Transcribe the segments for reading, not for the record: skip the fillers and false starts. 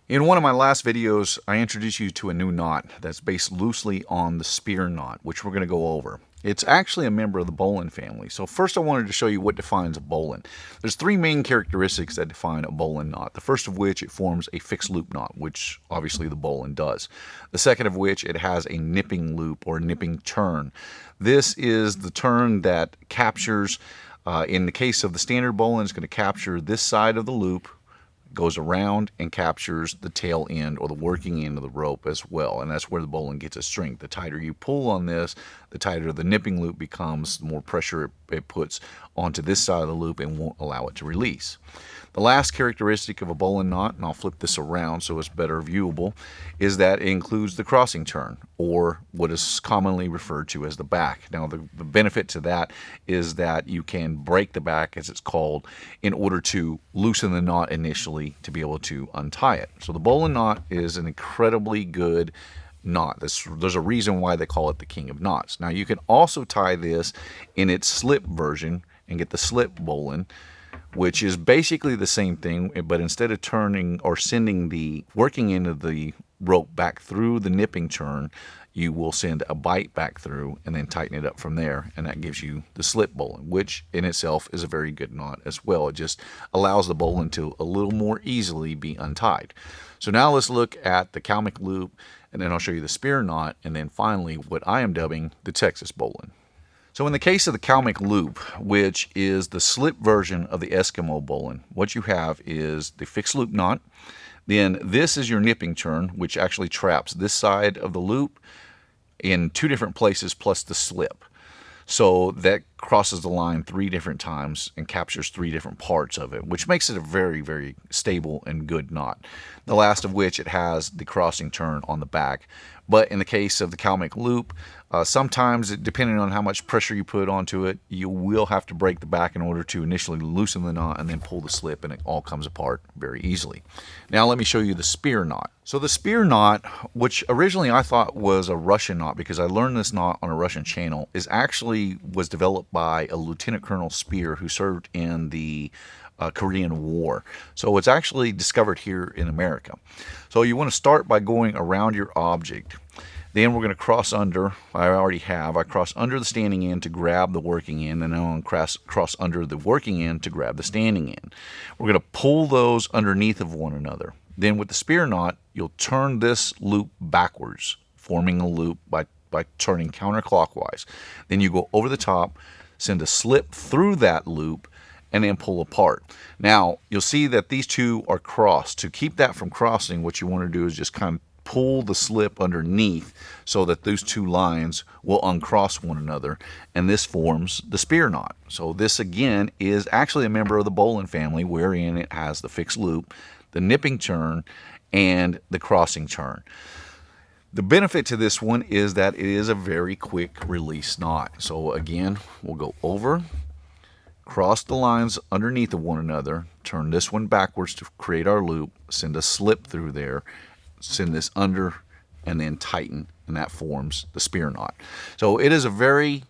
In one of my last videos, I introduced you to a new knot that's based loosely on the Speir knot, which we're going to go over. It's actually a member of the Bowline family. So first I wanted to show you what defines a Bowline. There's three main characteristics that define a Bowline knot. The first of which, it forms a fixed loop knot, which obviously the Bowline does. The second of which, it has a nipping loop or nipping turn. This is the turn that captures, in the case of the standard Bowline, it's going to capture this side of the loop, goes around and captures the tail end or the working end of the rope as well, and that's where the Bowline gets its strength. The tighter you pull on this, the tighter the nipping loop becomes, the more pressure it puts onto this side of the loop and won't allow it to release. The last characteristic of a Bowline knot, and I'll flip this around so it's better viewable, is that it includes the crossing turn, or what is commonly referred to as the back. Now the benefit to that is that you can break the back, as it's called, in order to loosen the knot initially to be able to untie it. So the Bowline knot is an incredibly good knot. There's a reason why they call it the king of knots. Now you can also tie this in its slip version and get the slip Bowline, which is basically the same thing, but instead of turning or sending the working end of the rope back through the nipping turn, you will send a bite back through and then tighten it up from there, and that gives you the slip Bowline, which in itself is a very good knot as well. It just allows the Bowline to a little more easily be untied. So now let's look at the Kalmyk loop, and then I'll show you the Speir knot, and then finally what I am dubbing the Texas Bowline. So in the case of the Kalmyk loop, which is the slip version of the Eskimo Bowline, what you have is the fixed loop knot. Then this is your nipping turn, which actually traps this side of the loop in two different places plus the slip. So that crosses the line 3 different times and captures 3 different parts of it, which makes it a very, very stable and good knot. The last of which, it has the crossing turn on the back. But in the case of the Kalmyk loop, sometimes, depending on how much pressure you put onto it, you will have to break the back in order to initially loosen the knot and then pull the slip, and it all comes apart very easily. Now let me show you the Speir knot. So the Speir knot, which originally I thought was a Russian knot because I learned this knot on a Russian channel, was developed by a Lieutenant Colonel Speir who served in the Korean War. So it's actually discovered here in America. So you want to start by going around your object. Then we're going to cross under. I cross under the standing end to grab the working end, and then I'm going to cross under the working end to grab the standing end. We're going to pull those underneath of one another. Then with the Speir knot, you'll turn this loop backwards, forming a loop by turning counterclockwise. Then you go over the top, send a slip through that loop, and then pull apart. Now, you'll see that these two are crossed. To keep that from crossing, what you want to do is just kind of pull the slip underneath so that those two lines will uncross one another, and this forms the Speir knot. So this again is actually a member of the Bowline family, wherein it has the fixed loop, the nipping turn, and the crossing turn. The benefit to this one is that it is a very quick release knot. So again, we'll go over, cross the lines underneath of one another, turn this one backwards to create our loop, send a slip through there, send this under, and then tighten, and that forms the Speir knot. So it is a very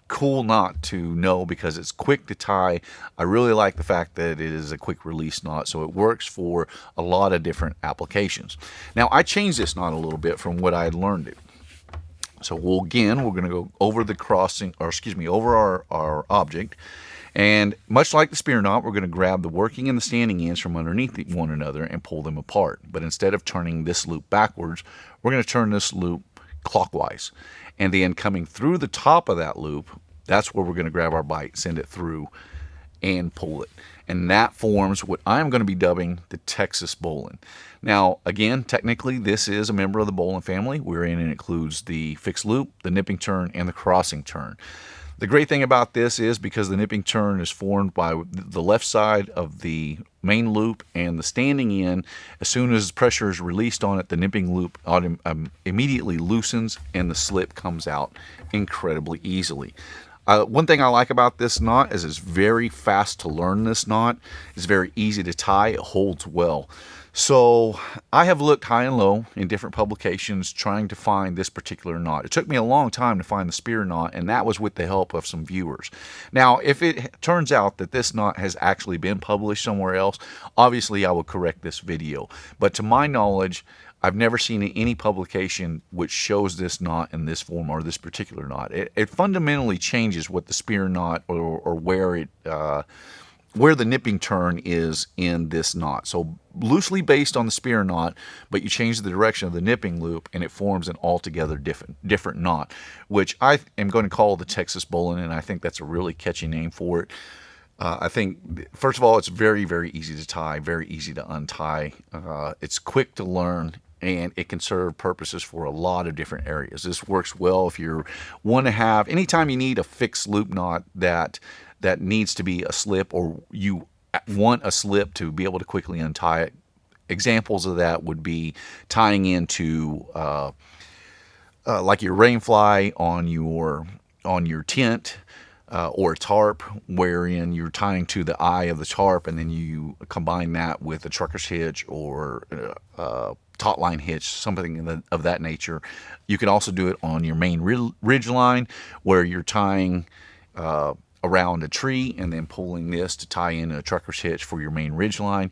cool knot to know because it's quick to tie. I really like the fact that it is a quick release knot, so it works for a lot of different applications. Now I changed this knot a little bit from what I had learned it. So we're going to go over the crossing, or excuse me, over our object. And much like the Speir knot, we're going to grab the working and the standing ends from underneath one another and pull them apart. But instead of turning this loop backwards, we're going to turn this loop clockwise. And then coming through the top of that loop, that's where we're going to grab our bite, send it through, and pull it. And that forms what I'm going to be dubbing the Texas Bowline. Now, again, technically, this is a member of the Bowline family, wherein it includes the fixed loop, the nipping turn, and the crossing turn. The great thing about this is because the nipping turn is formed by the left side of the main loop and the standing end, as soon as pressure is released on it, the nipping loop immediately loosens and the slip comes out incredibly easily. One thing I like about this knot is it's very fast to learn this knot. It's very easy to tie. It holds well. So I have looked high and low in different publications trying to find this particular knot. It took me a long time to find the Speir knot, and that was with the help of some viewers. Now, if it turns out that this knot has actually been published somewhere else, obviously I will correct this video. But to my knowledge, I've never seen any publication which shows this knot in this form, or this particular knot. It fundamentally changes what the Speir knot, or where the nipping turn is in this knot. So loosely based on the Speir knot, but you change the direction of the nipping loop and it forms an altogether different knot, which I am going to call the Texas Bowline, and I think that's a really catchy name for it. I think, first of all, it's very, very easy to tie, very easy to untie. It's quick to learn, and it can serve purposes for a lot of different areas. This works well if you want to have, anytime you need a fixed loop knot that needs to be a slip, or you want a slip to be able to quickly untie it. Examples of that would be tying into like your rainfly on your tent, or a tarp, wherein you're tying to the eye of the tarp, and then you combine that with a trucker's hitch or taut line hitch, something of that nature. You can also do it on your main ridge line, where you're tying around a tree and then pulling this to tie in a trucker's hitch for your main ridge line.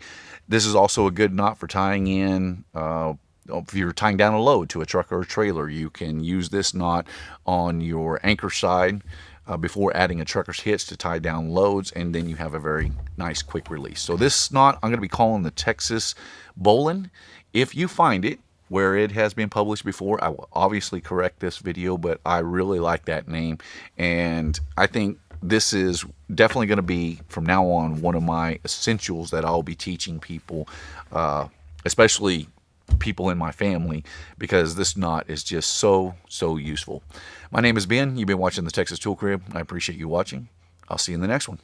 This is also a good knot for tying in, if you're tying down a load to a truck or a trailer, you can use this knot on your anchor side before adding a trucker's hitch to tie down loads, and then you have a very nice quick release. So this knot I'm going to be calling the Texas Bowline. If you find it where it has been published before, I will obviously correct this video, but I really like that name, and I think this is definitely going to be, from now on, one of my essentials that I'll be teaching people, especially people in my family, because this knot is just so useful. My name is Ben. You've been watching the Texas Tool Crib. I appreciate you watching. I'll see you in the next one.